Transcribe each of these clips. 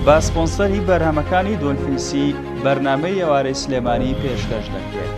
بە سپۆنسەری بەرهەمەکانی دۆلفینسی بەرنامەی ئێوارەی سلێمانی پێشکەش دەکرێت.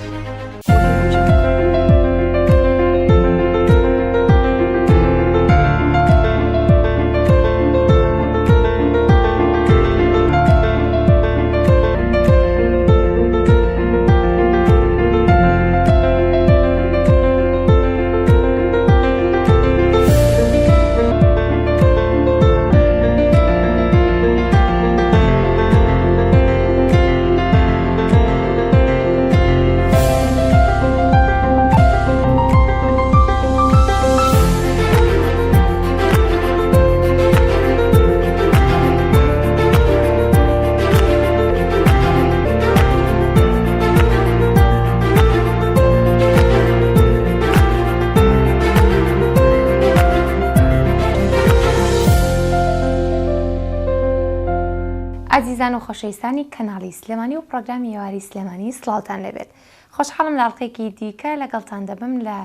عزیزان و خۆشەویستانی کەناڵی سلێمانی و پرۆگرامی ئێواری سلێمانی سڵاوتان لەبێت. خۆشحاڵم لە ئەڵقەیەکی دیکە لەگەڵتان دەبم لە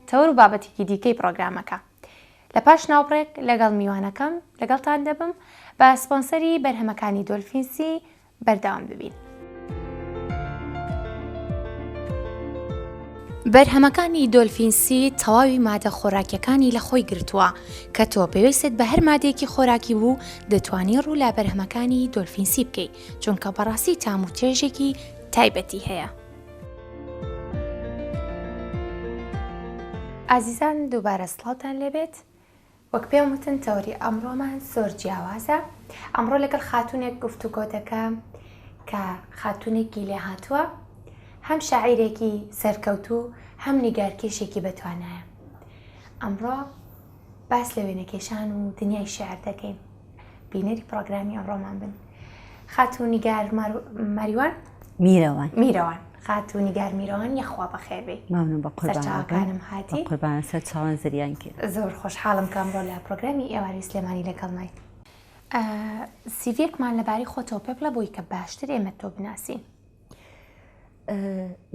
تەور و بابەتێکی دیکەی پرۆگرامەکە. لە پاش ناوپڕێک لەگەڵ میوانەکەم لەگەڵتان دەبم بە سپۆنسەری بەرهەمەکانی دۆلفینسی بەردەوام ببین. بەرهەمەکانی دۆلفینسی تەواوی مادە خۆراکیەکانی لە خۆی گرتووە کە تۆ پێویستت بە هەر مادەیەکی خۆراکی بوو دەتوانی ڕوو لە بەرهەمەکانی دۆلفینسی بکەیت چونکە بەڕاستی تام و چێژێکی تایبەتی هەیە. ئازیزان دووبارە سڵاوتان لێبێت. وەک پێم وتن تەوری ئەمڕۆمان زۆر جیاوازە. ئەمڕۆ لەگەڵ خاتونێک گفتوگۆ دەکەم کە خاتونێکی لێ هاتووە، هەم شاعیرێکی سەرکەوتوو هەم نیگارکێشێکی بەتوانایە. ئەمڕۆ باس لە وێنەکێشان و دنیای شێعر دەکەین. بینەری پرۆگرامی ئەمڕۆمان بن. خاتوو نیگار مەریوان میرەوان خاتوو نیگار میرەوان یەخوا بەخێر بێ. ممنون بە سەرچاوەکانم هاتی. قوربانە سەر چاوان زریان کرد. زۆر خۆشحاڵم کە ئەمڕۆ لە پرۆگرامی ئێواری سلێمانی لەگەڵمای. سیڤێکمان لەباری خۆتەوە پێ بڵە بۆی کە باشتر ئێمە تۆ بناسین.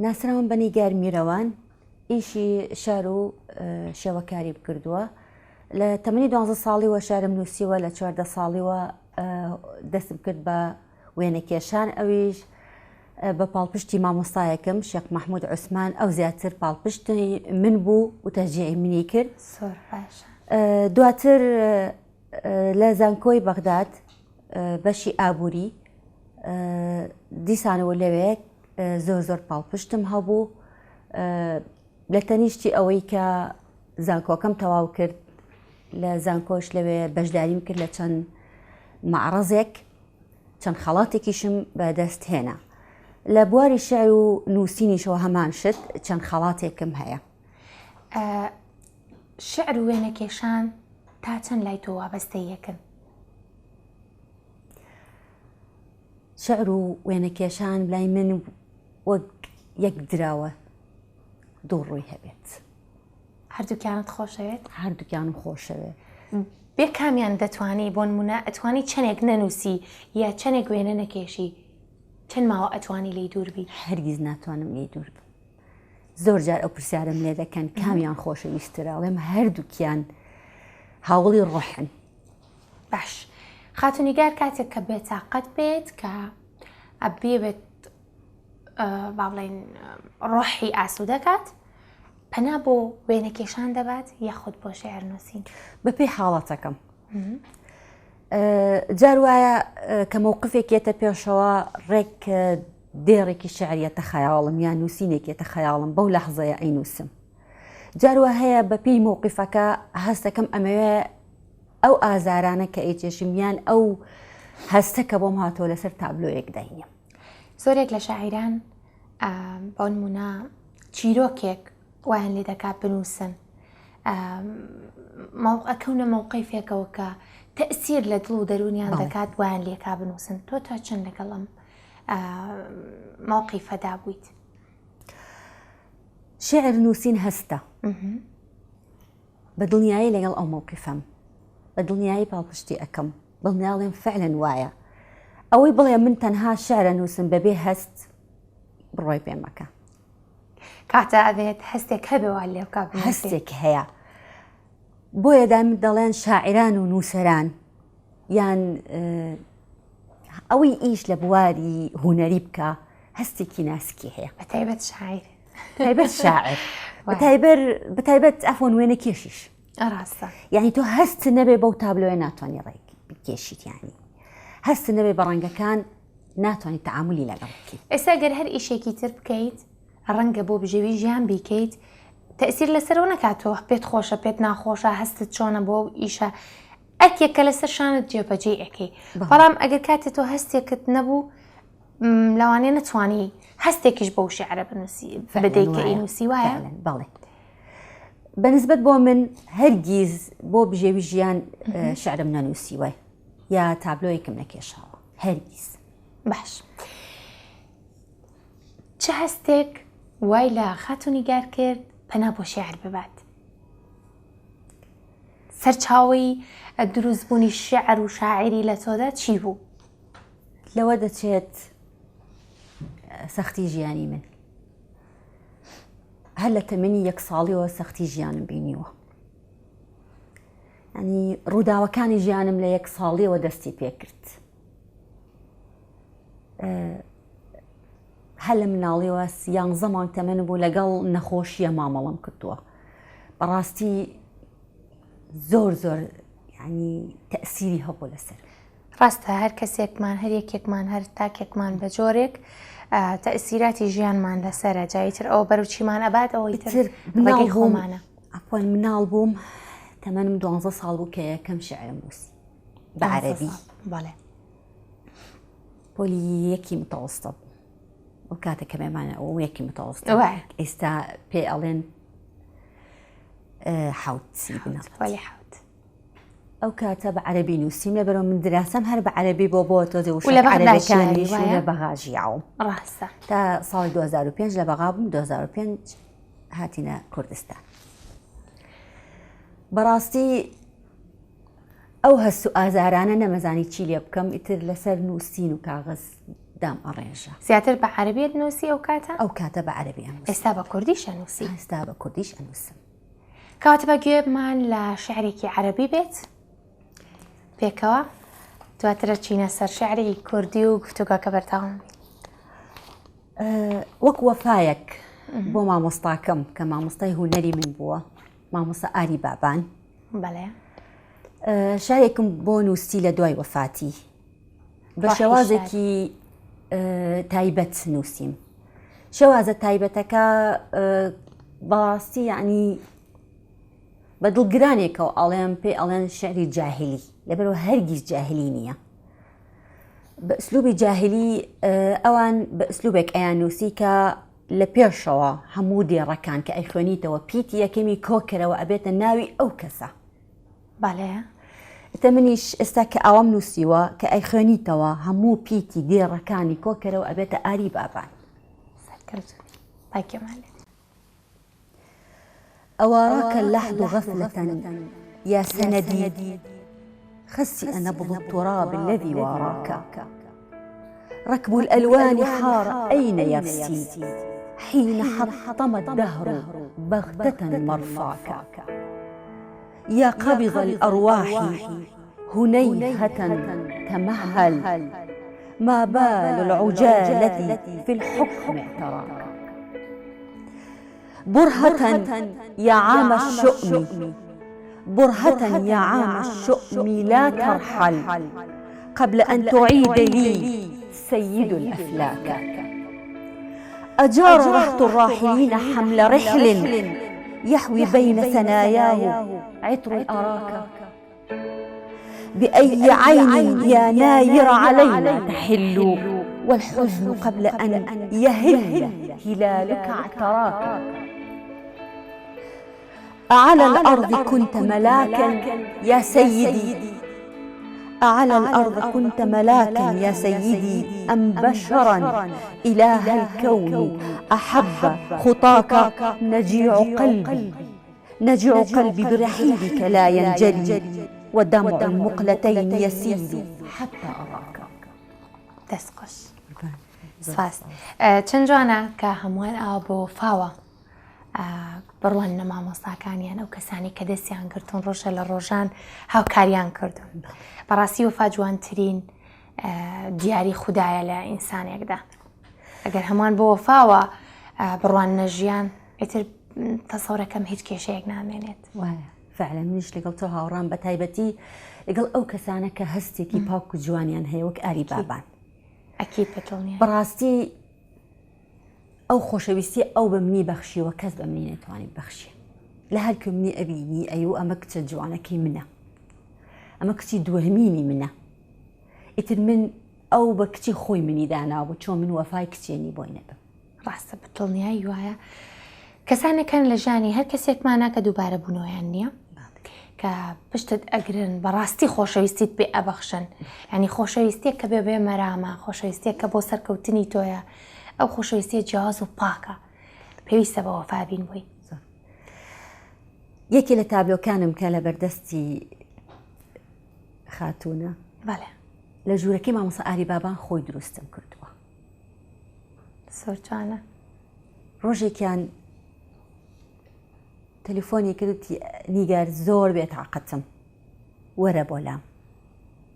ناسراوم بە نیگار میرەوان ئیشی شار و شێوەکاری بکردووە. لە تەمەنی 12 ساڵیوە شارم نووسیوە، لە 14 ساڵیوە دەستم کرد بە وێنەکێشان، ئەویش بە پاڵپشتی مامۆستایەکەم شێخ مەحموود عوسمان، ئەو زیاتر پاڵپشتی من بوو و تەرجیعی منی کرد. دواتر لە زانکۆی بەغداد بەشی ئابووری دیسانەوە لەوەیە زۆر پاڵپشتم هەبوو. لە تەنیشتی ئەوەی کە زانکۆکەم تەواو کرد لە زانکۆش لەوێ بەشداریم کرد لە چەند معرەزێک، چەند خەڵاتێکیشم بەدەست هێنا. لە بواری شێعر و نووسینیشەوە هەمان شت چەند خەڵاتێکم هەیە. شێعر و وێنەکێشان تا چەند لای تۆ وابەستە یەکن؟ شێعر و وێنەکێشان لای من وەک یەک دراوە دوو ڕووی هەبێت. هەردووکیانت خۆشەوێت؟ هەردووکیانم خۆشەوێت. بێ کامیان دەتوانی بۆ نمونە ئەتوانی چەندێک نەنووسی یا چەندێک وێنە نەکێشی چەند ماوە ئەتوانی لێی دوور بی؟ هەرگیز ناتوانم لێی دوور بم. زۆر جار ئەو پرسیارم لێ دەکەن کامیان خۆشەویستترە، ئەڵێم هەردووکیان هاوڵی ڕۆحن. باش، خاتونیگار کاتێک کە بێتاقەت بێت کە ئەبێت با بڵێن ڕۆحی ئاسوودە دەکات، پەنا بۆ وێنەکێشان دەبات یاخود بۆ شێعر نووسین؟ بەپێی حاڵەتەکەم. جار وایە کە مووقفێکێتە پێشەوە ڕێک دێڕێکی شعریەتە خەیاڵم یان نووسینێکێتە خەیاڵم بەو لەحزەیە ئەینووسم. جاروا هەیە بەپێی مووقفەکە هەستەکەم ئەمەوێ ئەو ئازارانە کە ئەیچێشم یان ئەو هەستەکە بۆم هاتۆ لەسەر تابلۆیەک داینیم. زۆرێک لە شاعیران بۆ نمونە چیرۆکێک وایان لێ دەکات بنووسن، ئەکەونە مووقیفێکەوە کە تەئسیر لە دڵ و دەرونیان دەکات وایان لێکا بنووسن. تۆ تا چەند لەگەڵم مووقیفەدا بوویت؟ شێعر نووسین هەستە بە دڵنیایی لەگەڵ ئەو مووقیفەم، بە دڵنیایی پاڵپشتی ئەەکەم، بڵنیاڵێم فعلەن وایە. ئەوەی بڵێ من تەنها شعرە نووسم بەبێ هەست بڕۆی پێمەکە. کاتە ئەبێت هەستێک هەبێەوە لێ بکە هەستێک هەیە. بۆیە دەڵێن شاعران و نووسەران یان ئەوەی ئیش لە بواری هوەری بکە هەستێکی ناسکی هەیە بەتایبەت شاعیر تایبەت شاعر بەتایبەت ئەفۆن وێنە کێشیش ڕاستە یعنی تۆ هەست نەبێ بەو تابلۆیە ناتوانانی ڕێک بکێشیت یانی هەست نەبێ بە ڕەنگەکان ناتوانانی تەعاملی لەگەڵ بکەیت. ئێستا گەر هەر ئیشێکی تر بکەیت ڕەنگە بۆ بژێوی ژیان بیکەیت تەئسیر لەسەرەوە نکاتەوە پێت خۆشە پێت ناخۆشە هەستت چۆنە بۆ ئیشە ئەکێکە لەسەر شانت جێبەجێ ئەەکەی بەڵام ئەگەر کاتێت تۆ هەستێکت نەبوو لەوانەیە نتوانی هەستێکیش بەو شیعرە بنووسی بدەیت کە ئینووسی وایە بەڵێ بەنسبەت بۆ من هەرگیز بۆ بژێوی ژیان شعرم نەنووسیوە یا تابلۆیەکم نەکێشاوە هەرگیز. باش چه هەستێک وای لە خاتونی گار کرد پەنا بۆ شیعر ببات سەرچاوی دروستبوونی شیعر و شاعری لە تۆدا چی بوو؟ لەوە دەچێت سەختی ژیانی من هەر لە تەمەنی 1 ساڵیەوە سەختی ژیانم بینیوە ینی ڕووداوەکانی ژیانم لە 1 ساڵیەوە دەستی پێ کرد هەر لە مناڵیەوە 11 مانگ تەمەن بوو لەگەڵ نەخۆشیە مامەڵم کردووە بەڕاستی زۆر ینی تەئسیری هەبوو لەسەر ڕاستە هەر کەسێکمان هەر یەکێکمان هەر تاکێکمان بە جۆرێک تەئسیراتی ژیانمان لەسەرە جاییتر ئەو بەروچیمان ئەبات ئەوەی تر ڕێگەی خۆمانە. ئەپۆن مناڵ بووم تەمەنم 12 ساڵ بوو کە یەکەم شیعرم نووسی بە عەرەبی بەڵێ پۆلی یەکی متەوەسطە بوو ئەو کاتە کە مێمانە ئەو یەکی متەوەسطە ئێستا پێ ئەڵێن حوتی بنەڵێت ئەو کاتە بە عەرەبی نووسیم لەبەرەوە من دراسەم هەر بە عەرەبی بۆ تۆزێ وشە عەرەبیەکانیش لە بەغاژیاوم ڕاستە تا ساڵی 2005 لە بەغا بووم 2005 هاتینە کوردستان. بەڕاستی ئەو هەست و ئازارانە نەمەزانی چی لێ بکەم ئیتر لەسەر نووسین و کاغز دام ئەڕێژە. زیاتر بە عەرەبیت نووسی ئەو کاتە؟ ئەو کاتە بە عەرەبی ئەنووسم. ئێستا بە کوردیش ئەنووسی؟ ئێستا بە کوردیش ئەنووسم. کەواتە بە گوێبمان لە شیعرێکی عەرەبی بێت پێکەوە دواترە چینە سەر شیعری کوردی و گفتوگاکە بەردەوام بین. وەک وەفایەک بۆ مامۆستاکەم کە مامۆستای هونەری من بووە مامۆستا ئاری بابان بەڵێ شارێکم بۆ نووسی لە دوای وەفاتی بە شێوازێکی تایبەت نووسیم. شێوازە تایبەتەکە بەڕاستی یعنی بە دڵگرانێکەوە ئەڵێم پێ ئەڵێن شعری جاهلی لەبەرەوە هەرگیز جاهلی نییە. بە ئسلوبی جاهلی ئەوان بە ئسلوبێک ئەیان نووسی کە لە پێشەوە هەموو دێڕەکان کە ئەیخوێنیتەوە پیتی یەکەمی کۆکەرەوە ئەبێتە ناوی ئەو کەسە. بەڵێ ئێستا منیش ئێستا کە ئاوام نووسیوە کە ئەیخوێنیتەوە هەموو پیتی دێڕەکانی کۆکەرەوە ئەبێتە ئاری بابان. أواراك اللحد غفلة يا سندي خسي نبض التراب الذي واراك ركب الألوان حار أين يرسي حين حطم الدهر بغتة مرفاك يا قبض الأرواح هنيهة تمهل ما بال العجالة في الحكم اعتراك برهة يا عام الشؤم برهة يا عام الشؤم لا ترحل قبل أن تعيد لي سيد الأفلاك أجار رهط الراحلين حمل رحل يحوي بين ثناياه عطر الأراك بأي عين يا ناير علينا تحل والحزن قبل أن يهل هلالك اعتراك أعلى الأرض كنت ملاكا يا سيدي أعلى الأرض كنت ملاكا يا سيدي أم بشرا إله الكون أحب خطاك نجيع قلبي برحيلك لا ينجلي ودمع المقلتين يسيل حتى أراك. دەستقش سپاس. چەند جوانە کە هەمووان ئاوا بۆ فاوە بڕوان نە مامۆستاکانیان ئەو کەسانی کە دەستیان گرتون ڕۆژە لە ڕۆژان هاوکاریان کردون. بەڕاستی وەفا جوانترین دیاری خوددایە لە ئینسانێکدا ئەگەر هەمان بۆ وەفاوە بڕوان نەژیان ئیتر تەسەورەکەم هیچ کێشەیەک نامێنێت وایە فعلا منیش لەگەڵ تۆ هاوڕام بە تایبەتی لەگەڵ ئەو کەسانە کە هەستێکی پاک و جوانیان هەیە وەک ئاری بابان ئەکی پێتڵنیە بەڕاستی ئەو خۆشەویستی ئەو بە منی بەخشیەوە کەس بە منی نەتوانێت بەخشیە لە هەرکە منی ئەبینی ئەو ئەمە کچە جوانەکەی منە ئەمە کچی دووهمینی منە ئیتر من ئەو بە کچی خۆی منی داناوە چۆن من وەفای کچێنی بۆی نەبم ڕاستە بەتڵنیایی وایە کەسانێکن لە ژانی هەر کەسێکمانە کە دووبارە بوونەوەیان نییە کە پشتت ئەگرن بەڕاستی خۆشەویستیت بێ ئەبەخشن ینی خۆشەویستیە کە بێ مەرامە خۆشەویستیە کە بۆ سەرکەوتنی تۆیە ئەو خۆشەویستیە جیاواز و پاکە پێویستە بە وەفابین بووی یەکی لە تابلۆکانم کە لە بەردەستی خاتوونە بەڵێ لە ژوورەکەی مامۆستا ئاری بابان خۆی دروستم کردووە سۆرجانە ڕۆژێکیان تەلیفۆنی کردی نیگار زۆر بێتاقەتم وەرە بۆ لام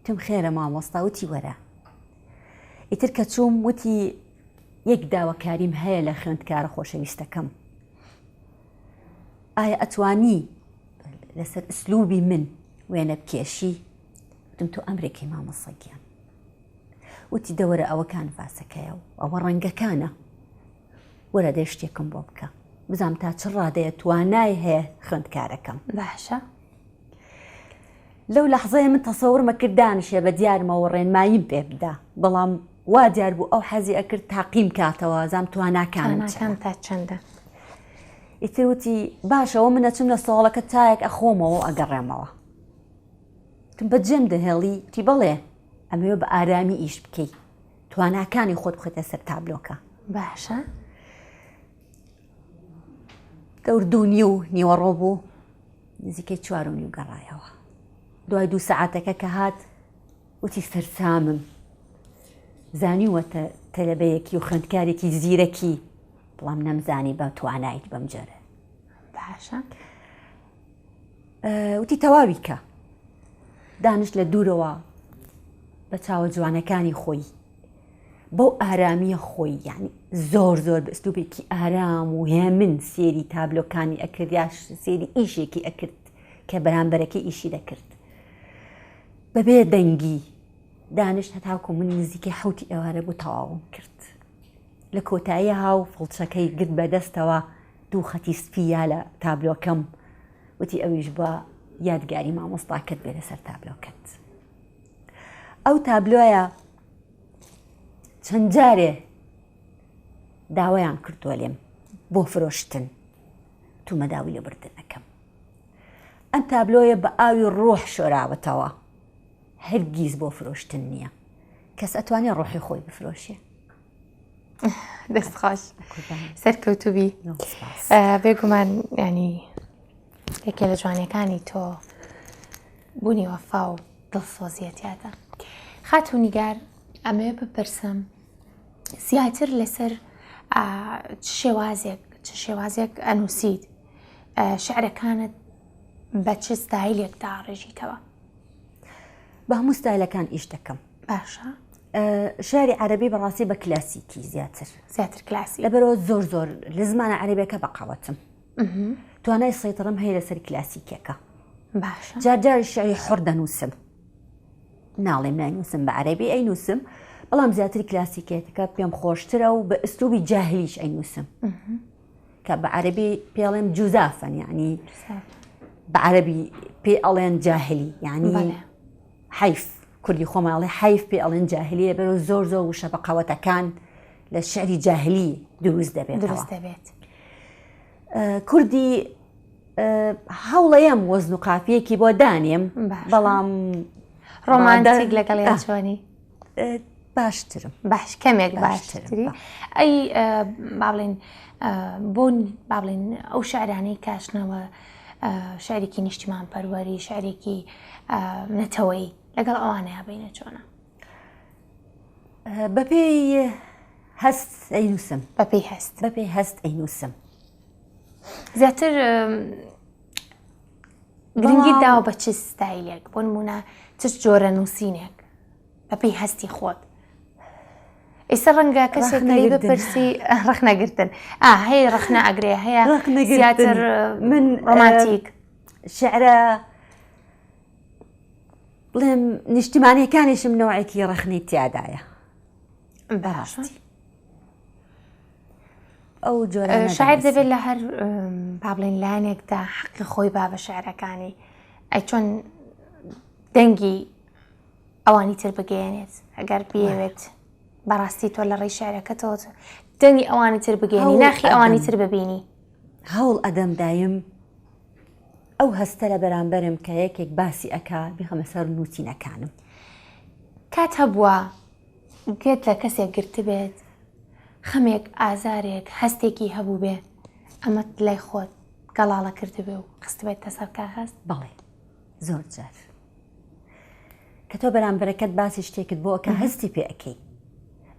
تم خێرە مامۆستا وتی وەرە ئیتر کە چووم وتی یەک داواکاریم هەیە لە خوێندکارە خۆشەویستەکەم ئایا ئەتوانی لەسەر ئسلوبی من وێنە بکێشی وتم تۆ ئەمرێکی مامۆستاگیان وتی دەوەرە ئەوەکان فاسەکەیە و ئەوە ڕەنگەکانە وەرە دێ شتێکم بۆ بکە بزانم تا چ ڕادەیە توانای هەیە خوێندکارەکەم باشە لەو لەحظەیە من تەسەورمە کرد دانیشێ بە دیارمەوە ڕێنماییم پێ بدا بەڵام وا دیار بوو ئەو حەزی ئەکرد تاقیم کاتەوە زام تواناکانم تا چەندە ئیتر وتی باشەوە من ئەچم لە ساڵەکە تایەک ئەخۆمەوە ئەگەڕێمەوە تم بەجێم دەهێڵی تی بەڵێ ئەمەوێ بە ئارامی ئیش بکەیت تواناکانی خۆت بخێتە سەر تابلۆکە باشە دەوردونی و نیوەڕۆ بوو نزیکەی 4:30 گەڕایەوە دوای 2 سەعاتەکە کە هات وتی سەرسامم زانیوەتە تەلەبەیەکی و خوێندکارێکی زیرەکی بەڵام نەمزانی بە توانایت بەم جۆرە باشە وتی تەواوی کە دانش لە دوورەوە بە چاوە جوانەکانی خۆی بۆ ئارامیە خۆی یعنی زۆر بە ئەسلوبێکی ئارام و هێمن سێری تابلۆکانی ئەکرد یا سێری ئیشێکی ئەکرد کە بەرامبەرەکەی ئیشی دەکرد بەبێ دەنگی دانش هەتاکو من نزیکەی 7 ئێوارە بوو تەواوم کرد لە کۆتایی هاو فڵچەکەی گرت بەدەستەوە 2 خەتی سپیە لە تابلۆکەم وتی ئەویش بە یادگاری مامۆستاکەت بێ لەسەر تابلۆکەت ئەو تابلۆیە چەند جارێ داوایان کردووە لێم بۆ فرۆشتن تومەداوی لە بردنەکەم ئەم تابلۆیە بە ئاوی ڕۆح شۆراوەتەوە هەرگیز بۆ فرۆشتن نییە کەس ئەتوانێت ڕۆحی خۆی بفرۆشێ دەستخۆش سەرکەوتوبی بێگومان ینی یەکێ لە جوانەکانی تۆ بوونی وەفا و دڵسۆزیەتیاتە خاتوونیگار ئەمەوێ بپرسم زیاتر لەسەر چ شێوازێک ئەنووسیت شعرەکانت بە چ ستایلێکدا ڕێژیتەوە بە هەموو ستایلەکان ئیش دەکەم باشە شاری عەرەبی بەڕاستی بە کلاسیکی زیاتر کلاسی لەبەرەوە زۆر لە زمانە عەرەبیەکە بەقاوەتم توانای سەیطرەم هەیە لەسەر کلاسیکێکە باشە جارجاری شعری حڕ دەنووسم ناڵێم ناینووسم بە عەرەبی ئەینووسم بەڵام زیاتر کلاسیکێتەکە پێم خۆشترە و بە ئەسلوبی جاهلیش ئەینووسم کە بە عەرەبی پێڵێم جوزافن یعنی بە عەرەبی پێ ئەڵێن جاهلی یعنی حیف کوردی خۆماڵێ حیف پێ ئەڵێن جاهلیە بەرەو زۆر وشە بەقاوەتەکان لە شعری جاهلی دروست دەبێت کوردی هەوڵەیەم وەزن و قافیەکی بۆ دانێم بەڵام ڕۆمانتیک لەگەڵ یاچوانی باشترم باش کەمێک باشتری ئەی بابڵێن بۆن بابڵێن ئەو شعرانەی کاشنەوە شعرێکی نیشتیمان پەروەری شعرێکی نەتەوەی لەگەڵ ئەوانەیە بینە چۆنە بەپێی هەست ئەینووسم بەپێی هەست ئەینووسم زیاتر گرنگی داوە بە چ ستایلێک بۆ نمونە چ جۆرە نووسینێک بەپێی هەستی خۆت. ئێستا ڕەنگە کەسێکی بپرسی ڕەخنەگرتن هەیە ڕەخنە ئەگرێ هەیە زیاتر من ڕۆمانتیک شعرە بڵێم نیشتیمانیەکانیشم نەوەیەکی ڕەخنی تیادایە بەڕاستی. ئەو جۆرە شاعر دەبێت لە هەر پابلین لایەنێکدا حەقی خۆی با بە شعرەکانی ئەی چۆن دەنگی ئەوانی تر بگەێنێت ئەگەر بێوێت بەڕاستی تۆ لە ڕێی شعرەکەتەوە دەنگی ئەوانی تر بگەێنی ناخی ئەوانی تر ببینی. هەوڵ ئەدەم دایم ئەو هەستە لە بەرامبەرم کە یەکێک باسی ئەکا بخەمە سەر نووسینەکانم. کات هەبووە گێت لە کەسێک گرت بێت خەمێک ئازارێک هەستێکی هەبوو بێ ئەمەت لای خۆت گەڵاڵە کردبێ و قست بێت سەر هەست؟ بەڵێ زۆر جار کە تۆ بەرامبەرەکەت باسی شتێکت بۆ ئەکە هەستی پێ ئەەکەی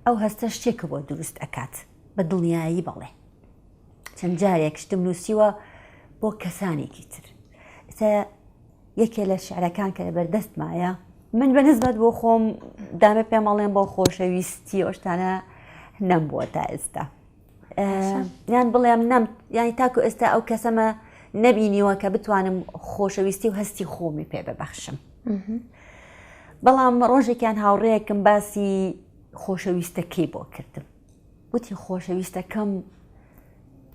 ئەو هەستە شتێکە بۆ دروست ئەکات بە دڵنیایی بەڵێ. چەند جارێک شتم نووسیوە بۆ کەسانێکی تر یەکێ لە شعرەکان کە لە بەردەستمایە من بەنسبەت بۆ خۆم دامە پێم ئەڵێن بۆ خۆشەویستی ئەوشتانە نەم بووە تا ئێستا یان بڵێم نەم یانی تاکو ئێستا ئەو کەسەمە نەبینیوە کە بتوانم خۆشەویستی و هەستی خۆمی پێ ببەخشم. بەڵام ڕۆژێکیان هاوڕێیەکم باسی خۆشەویستەکەی بۆ کردم وتی خۆشەویستەکەم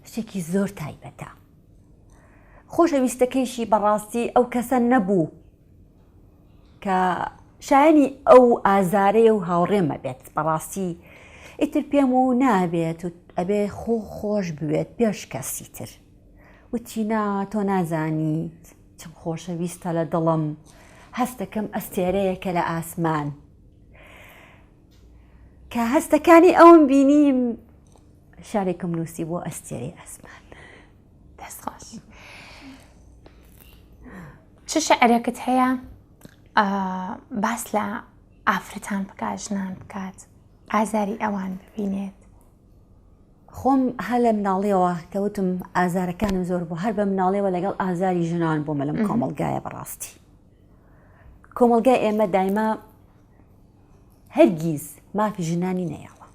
شتێکی زۆر تایبەتە. خۆشەویستەکەیشی بەڕاستی ئەو کەسە نەبوو کە شایانی ئەو ئازارەیە و هاوڕێمە بێت بەڕاستی ئیتر پێم و نابێت و ئەبێ خۆش بوێت پێش کەسی تر. وتی نا تۆ نازانیت چم خۆشەویستە لە دڵم هەستەکەم ئەستێرەیەکە لە ئاسمان کە هەستەکانی ئەوم بینیم شارێکم نووسی بۆ ئەستێرەی ئاسمان. دەستخۆش. چ شعرێکت هەیە باس لە ئافرەتان بکات ژنان بکات ئازاری ئەوان ببینێت؟ خۆم هە لە مناڵیەوە کەوتم ئازارەکانم زۆر بوو هەر بە مناڵیەوە لەگەڵ ئازاری ژنان بۆ مەلم کۆمەلگایە بەڕاستی. کۆمەلگای ئێمە دایما هەرگیز مافی ژنانی نەیەڵە.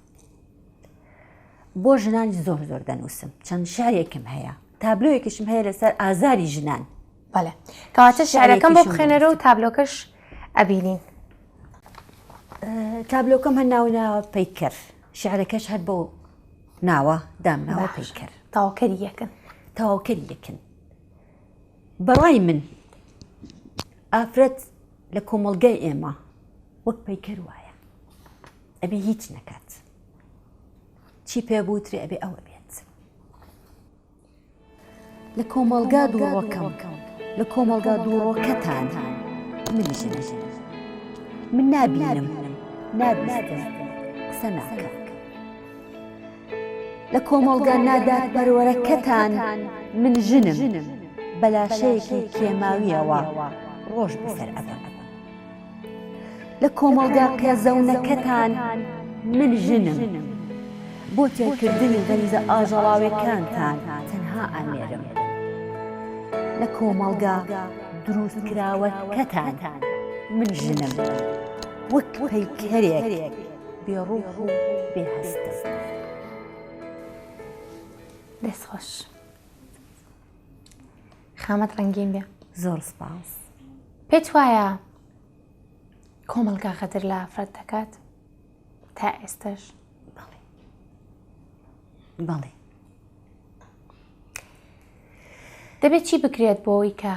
بۆ ژنانی زۆر زۆر دەنووسم چەند شارێکم هەیە تابلۆیەکیشم هەیە لەسەر ئازاری ژنان. بەڵێ کەواتە شعرەکەم بۆ بخێنەرە و تابلۆکەش ئەبینین. تابلۆکەم هەر ناوە پەیکەر شعرەکەش هەر بۆ ناوە دامناوە پەیکەر. تاواکەری یەکن تاواکەری یەکن. بەڕای من ئافرەت لە کۆمەلگای ئێمە وەک پەیکەر وایە ئەبێ هیچ نەکات چی پێبووترێ ئەبێ ئەوە بێت. لە کۆمەلگا دووڕۆکەم لە کۆمەلگا دووڕۆکەتان من ژنە من نابینم نابیستم قسە ناکەم. لە کۆمەلگا نادات پەروەرەکەتان من ژنم بەلاشەیەکی کێماویەوە ڕۆژ بەسەر ئەبم. لە کۆمەلگا قێزەونەکەتان من ژنم بۆ تێکردنی غەریزە ئاژەڵاوەکانتان تەنها ئامێرم. لە کۆمەلگا دروستکراوەکەتان من ژنم وەک پەیکەرێک بێڕوح و بێهەستە. دەستخۆش. خامەت ڕەنگین بێ. زۆر سپاس. پێت وایە کۆمەلگا خەتر لە ئافرەت دەکات تا ئێستش؟ بەڵێ بەڵێ. دەبێت چی بکرێت بۆی کە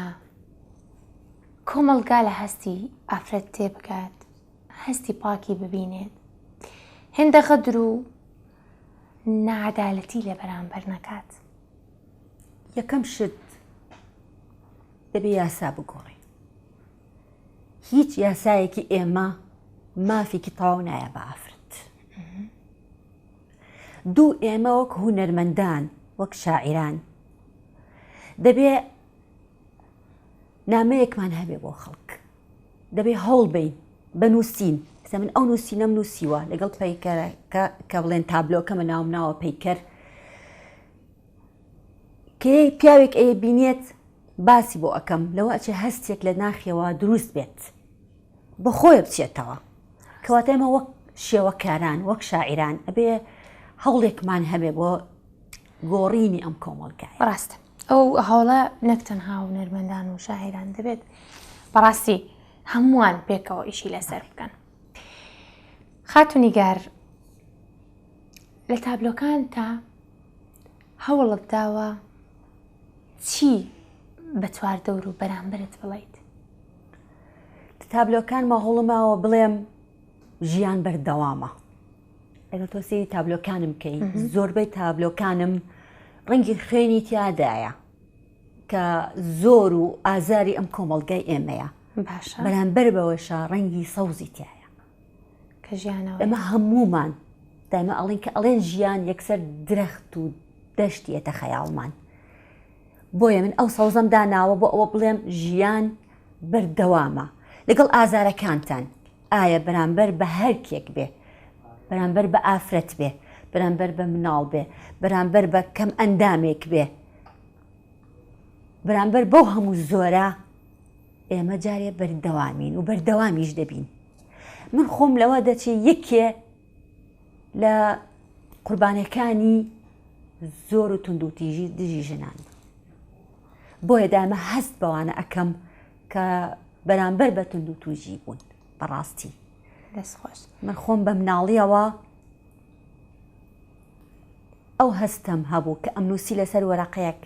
کۆمەلگا لە هەستی ئافرەت تێبگات هەستی پاکی ببینێت هێندە غەدر و نەعەدالەتی لە بەرامبەر نەکات؟ یەکەم شت دەبێ یاسا بگۆڕی. هیچ یاسایەکی ئێمە مافێکی تەواو نایە بە ئافرەت. دوو ئێمە وەک هونەرمەندان وەک شاعیران دەبێ نامەیەکمان هەبێ بۆ خەڵک دەبێ هەوڵ بین بنووسین. من ئەو نووسینەم نووسیوە لەگەڵ پەیکەرەکە کە بڵێن تابلۆکەمە ناوم ناوە پەیکەر کە پیاوێک ئەیە بینێت باسی بۆ ئەەکەم لەوە ئەچێ هەستێک لە ناخیەوە دروست بێت بە خۆی بچێتەوە کەواتە ئێمە وەک شێوەکاران وەک شاعیران ئەبێ هەوڵێکمان هەبێ بۆ گۆڕینی ئەم کۆمەڵگایە. ڕاستە ئەو هەوڵە نەک تەنها و نەرمەندان و شاعیران دەبێت بەڕاستی هەمووان پێکەوە ئیشی لەسەر بکەن. خاتونیگار لە تابلۆکان تا هەوڵت داوە چی بە چواردەور و بەرامبرت بڵیت؟ تابلۆکان ماهوڵمەوە بڵێم ژیان بەردەوامە. ئەگەر تۆ سێری تابلۆکانم بکەین زۆربەی تابلۆکانم ڕەنگی خوێنی تیادایە کە زۆر و ئازاری ئەم کۆمەڵگای ئێمەیە باشە بەرامبەر بەوەشە ڕەنگی سەوزی تایە کە ژیانەوە ئەمە هەمومان دایمە ئەڵێن کە ئەڵێن ژیان یەکسەر درەخت و دەشتیەتە خەیاڵمان. بۆیە من ئەو سەوزەم داناوە بۆ ئەوە بڵێم ژیان بەردەوامە لەگەڵ ئازارەکانتان. ئایا بەرامبەر بە هەرکێک بێ، بەرامبەر بە ئافرەت بێ، بەرامبەر بە مناڵ بێ، بەرامبەر بە کەم ئەندامێک بێ، بەرامبەر بەو هەموو زۆرە ئێمە جارێ بەردەوامین و بەردەوامیش دەبین. من خۆم لەوە دەچێ یەکێ لە قوربانەکانی زۆر و تونند و تیژی دژی ژنان. بۆیە دامە هەست بەوانە ئەەکەم کە بەرامبەر بە تونند و توژی بوون. بەڕاستی دەستخۆش من خۆم بە مناڵیەوە ئەو هەستم هەبوو کە ئەم نووسی لەسەر وەرەقەیەک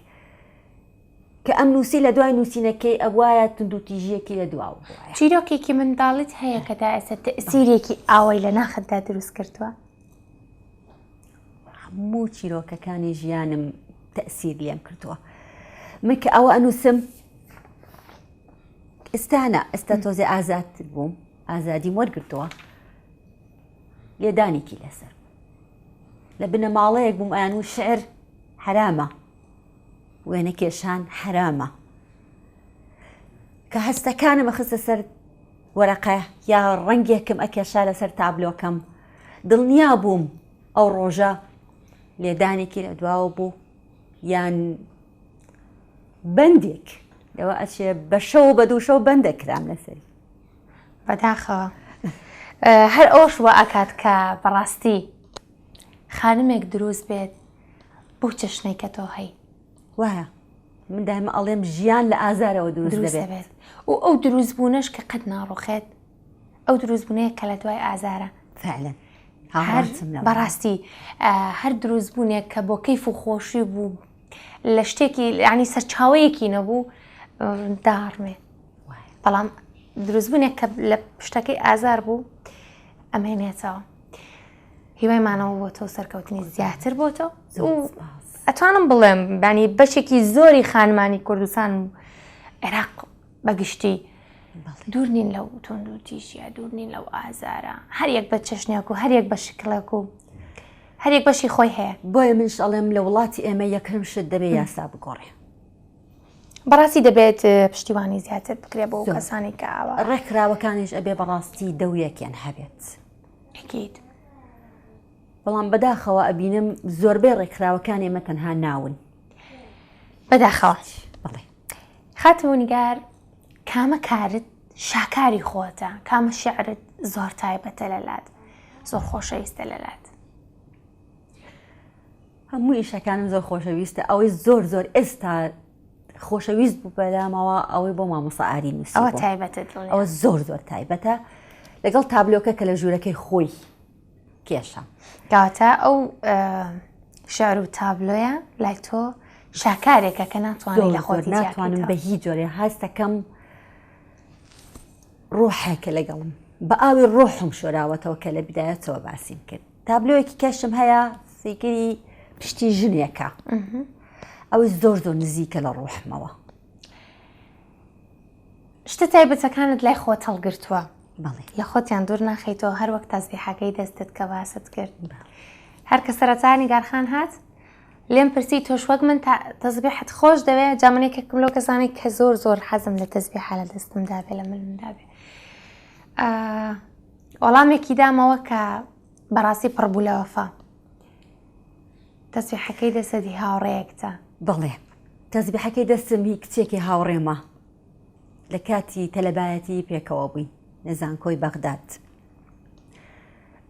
کە ئەم نووسی لە دوای نووسینەکەی ئەوایە تونند و تیژیەکی لە دواوە بووە. چیرۆکێکی منداڵیت هەیە کە تا ئێستا تەئسیرێکی ئاوای لە ناخەتدا دروست کردووە؟ هەموو چیرۆکەکانی ژیانم تەئسیر لێم کردووە. من کە ئەوە ئەنووسم ئێستا تۆزێ ئازادتر بووم، ئازادیم وەرگرتووە، لێدانێکی لەسەر لە بنەماڵەیەک بووم ئەیان و شعر حرامە، وێنە کێشان حرامە. کە هەستەکانم ئەخستە سەر وەرەقە یا ڕەنگێکم ئەکێشا لەسەر تابلۆکەم، دڵنیا بووم ئەو ڕۆژە لێدانێکی لە دواوە بوو یان بەندێک لەوە ئەچێ بە شەو بە دوو شەو بەندەکرام لەسەری. بەداخەوە هەر ئەوش وە ئەکات کە بەڕاستی خانمێک دروست بێت بۆ چەشنەی کە تۆ هەی وایە من دایمە ئەڵێم ژیان لە ئازارەوە دروست دەبێت و ئەو دروستبوونەش کە قەت ناڕوخێت ئەو دروستبوونەیە کە لە دوای ئازارە فعلا بەڕاستی هەر دروستبوونێک کە بۆ کەیف و خۆشی بوو لە شتێکی ینی سەرچاوەیەکی نەبوو داڕمێ. بەڵام دروستبوونێک کە لە شتەکەی ئازار بوو ئەمێنێتەوە. هیوایمانەوە بۆ تۆ سەرکەوتنی زیاتر بۆ تۆ ئەتوانم بڵێم بانی بەشێکی زۆری خانمانی کوردستان و عێراق بەگشتی دوور نین لەو تۆند و تیژیە، دوور نین لەو ئازارە، هەریەک بە چەشنێک و هەریەک بە شکلێک و هەریەک بەشی خۆی هەیە. بۆیە منش ئەڵێم لە وڵاتی ئێمە یەکرم شت دەبێت یاسا بگۆڕێ. بەڕاستی دەبێت پشتیوانی زیاتر بکرێ بۆ کەسانی کە ئاوا ڕێکراوەکانیش ئەبێ بەڕاستی دەویەکیان هەبێت. حکیت بەڵام بەداخەوە ئەبینم زۆربەی ڕێکراوەکان ئێمە تەنها ناون. بەداخەوە بڵێ خاتونیگار کامە کارت شاکاری خۆتە، کامە شعرت زۆر تایبەتە لەلات، زۆر خۆشەویستە لەلات؟ هەموو ئیشەکانم زۆر خۆشەویستە. ئەوەی زۆر زۆر ئێستا خۆشەویست بوو بەلامەوە ئەوەی بۆ مامۆستا ئاری نووسی ئەوە تایبەتت ئەوە زۆر زۆر تایبەتە لەگەڵ تابلۆکە کە لە ژوورەکەی خۆی کێشە. کەواتە ئەو شعر و تابلۆیە لای تۆ شاکارێکە کە ناتوانانی لە خۆت ناتوانم بە هیچ جۆرێ هەستەکەم ڕۆحێکە لەگەڵم بە ئاوی ڕۆحم شۆراوەتەوە کە لە بیدایەتەوە باسیم کرد. تابلۆیەکی کەشم هەیە سیگری پشتی ژنێکە، ئەوەی زۆر زۆر نزیکە لە ڕۆحمەوە. شتە تایبەتەکانت لای خۆت هەڵگرتووە، بەڵێ لە خۆتیان دوور ناخەیتەوە هەر وەک تەسبیحەکەی دەستت کە باست کرد. هەر کە سەرەتانی گارخان هات لێم پرسی تۆش وەک من تەسبیحت خۆش دەوێت؟ جامنێکێکم لەو کەسانی کە زۆر زۆر حەزم لە تەسبیحە لە دەستمدا بێ لە ملمدا بێ. وەڵامێکی دامەوە کە بەڕاستی پڕبوو لە وەفا. تەسبیحەکەی دەسەدی هاوڕێیەکتە؟ بڵێ تەسبیحەکەی دەستم هی کچێکی هاوڕێمە لە کاتی تەلەبایەتی پێکەوە بووی لە زانکۆی بەغداد.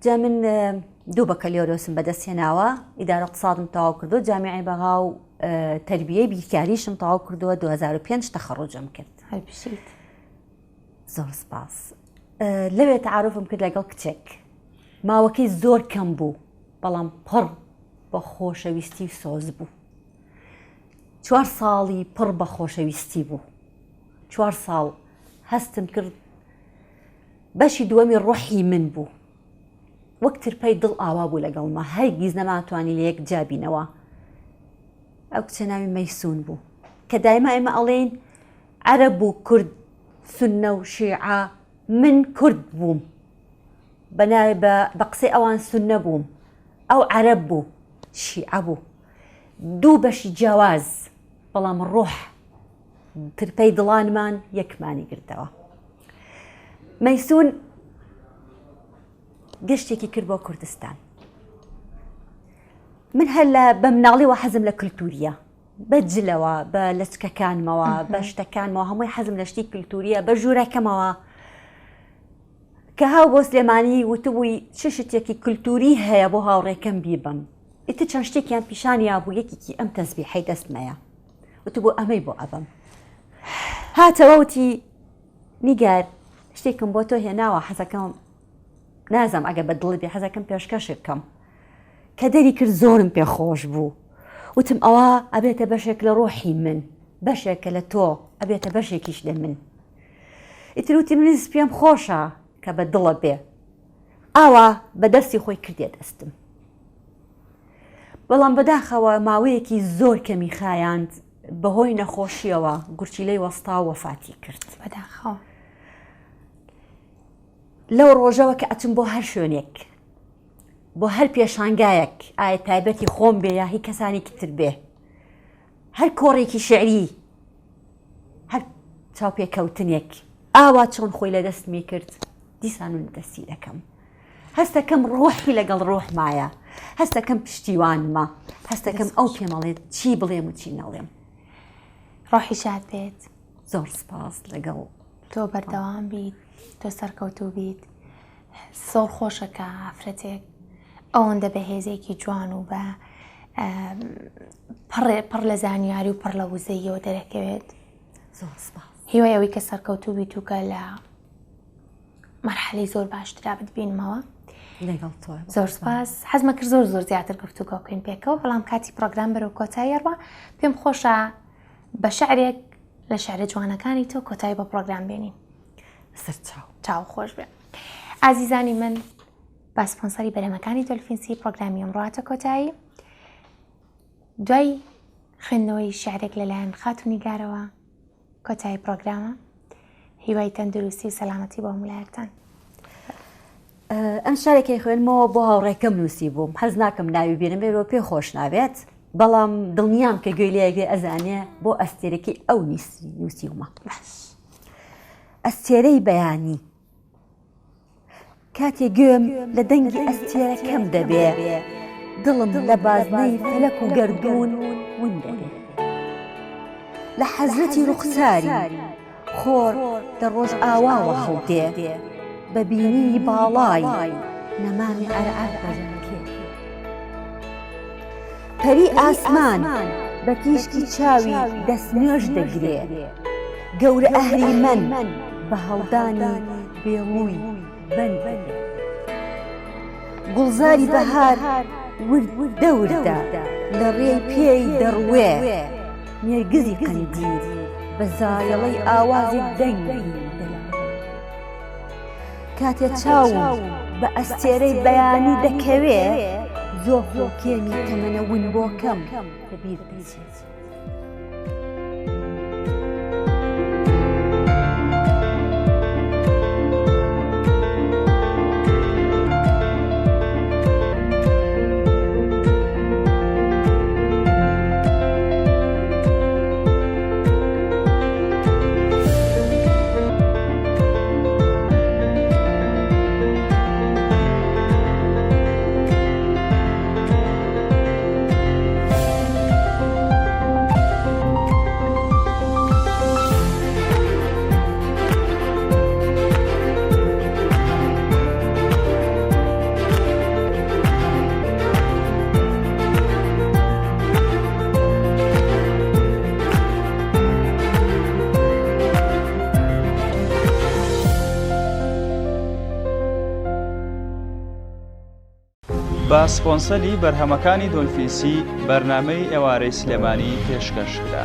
جا من دوو بەکەلیۆرۆسم بەدەستهێناوە ئیدارە اقتصادم تەواو کردو جامیعی بەغا و تەربیەی بیرکاریشم تەواو کردووە 2005 تەخەڕوجم کرد. هەربشیت زۆر سپاس. لەوێ تعارفم کرد لەگەڵ کچێک ماوەکەی زۆر کەم بوو بەڵام پڕ بە خۆشەویستی سۆز بوو. 4 ساڵی پڕ بە خۆشەویستی بوو. 4 ساڵ هەستم کرد بەشی دووەمی ڕۆحی من بوو. وەک ترپەی دڵ ئاوا بوو لەگەڵمە هەرگیز نەماتوانی لە یەک جابینەوە. ئەو کچە ناوی مەیسون بوو کە دایما ئێمە ئەڵێن عەرەب و کورد سوننە و شیعە من کورد بووم بە قسەی ئەوان سوننە بووم ئەو عەرەب بوو شیعە بوو دوو بەشی جیاواز بەڵام ڕۆح ترپەی دڵانمان یەکمانی گرتەوە. مەیسون گەشتێکی کرد بۆ کوردستان. من هەر بە مناڵیەوە حەزم لە کللتوریە بە جلەوە بە لەچکەکانمەوە بە شتەکانمەوە هەمووی حەزم لە شتی کللتوریە بە ژوورەکەمەوە کە هاو بۆ سلێمانی وتبووی چ شتێکی کللتوری هەیە بۆ هاوڕێکەم بیبم ئیتر چەند شتێکیان پیشانیا بوو یەکێکی ئەم تەسبیحەی دەستمەیە وتبوو ئەمەی بۆ ئەبم. هاتەوە وتی نیگار شتێکم بۆ تۆ هێناوە حەزەکەم نازم ئەگە بە دڵی بێ حەزەکەم پێشکەشت بکەم کە دەری کرد زۆرم پێخۆش بوو. وتم ئەوە ئەبێتە بەشێک لە ڕۆحی من بەشێکە لە تۆ ئەبێتە بەشێکیش لە من. ئیتر وتی منیز پێم خۆشە کە بە دڵە بێ ئاوا بە دەستی خۆی کردێ دەستم. بەڵام بەداخەوە ماوەیەکی زۆر کەمی خایاند بەهۆی نەخۆشیەوە گورچیلەی وەستا وەفاتی کرد. بەداخەوە لەو ڕۆژەوە کە ئەچم بۆ هەر شوێنێک بۆ هەر پێشانگایەک ئایا تایبەتی خۆم بێ یا هی کەسانێکی تر بێ هەر کۆڕێکی شعری هەر چاوپێکەوتنێک ئاوا چۆن خۆی لە دەستمی کرد دیسان من دەستی دەکەم. هەستەکەم ڕۆحی لەگەڵ ڕۆحمایە هەستەکەم پشتیوانمە هەستەکەم ئەو پێمەڵێت چی بڵێم و چی نەڵێم. ڕۆحی شاد بێت. زۆر سپاس لەگەڵ تۆ بەردەوام بیت تۆ سەرکەوتوو بیت. زۆر خۆشە کە ئافرەتێک ئەوەندە بەهێزێکی جوان و بە پڕ لە زانیاری و پڕ لە وزەیەوە دەرەکەوێت. زۆر سپاس. هیوای ئەوەی کە سەرکەوتوو بیت و کە لە مەرحەلەی زۆر باشترا بتبینمەوە. لەگەڵ تۆ زۆر سپاس. حەزمە کرد زۆر زیاتر گفتوگۆ بکەین پێکەوە بەڵام کاتی پرۆگرام بەرەو کۆتاییەوە پێم خۆشە بە شعرێک لە شعرە جوانەکانی تۆ کۆتایی بە پرۆگرام بێنین. سەرچاو چاو خۆش بێ. ئازیزانی من با سپۆنسەری بەرەمەکانی دۆلفینسی پرۆگرامی ئەمڕۆ کۆتایی دوای خوێندنەوەی شعرێک لەلایەن خاتونی گارەوە کۆتایی پرۆگرامە. هیوای تەندروستی و سەلامەتی بۆ هەموولایەکتان. ئەم شارێکی خوێنمەوە بۆ هاوڕێکەم نووسی بووم حەز ناکەم ناوی بێنم بێرەوە پێ خۆش نابێت بەڵام دڵنیام کە گوێی لێگێ ئەزانێ بۆ ئەستێرەی ئەو نووسیومە. ئەستێرەی بەیانی کاتێ گوێم لە دەنگی ئەستێرەکەم دەبێ دڵم لە بازنەی فەلەک و گەردوون ون دەبێ لە حەزرەتی ڕوخساری خۆر لە ڕۆژ ئاواوە خەوتێ بە بینی باڵای نەمامی ئەرعەر بەژەکێ پەری ئاسمان بە تیشکی چاوی دەستنوێژ دەگرێ گەورە ئەهریمەن بە هەڵدانی بێڵووی بەند بەبێ گوڵزاری بەهار ورد دەوردە لە ڕێی پێی دەڕوێ نێرگزی قەندیل بە زایەڵەی ئاوازی دەنگی کاتێ چاوم بە ئەستێرەی بەیانی دەکەوێ زۆر خۆکێمی تەمەنە ون بۆکەم بەبیر بچێت. بە سپۆنسەری بەرهەمەکانی دۆلفینسی بەرنامەی ئێوارەی سلێمانی پێشکەشکرا.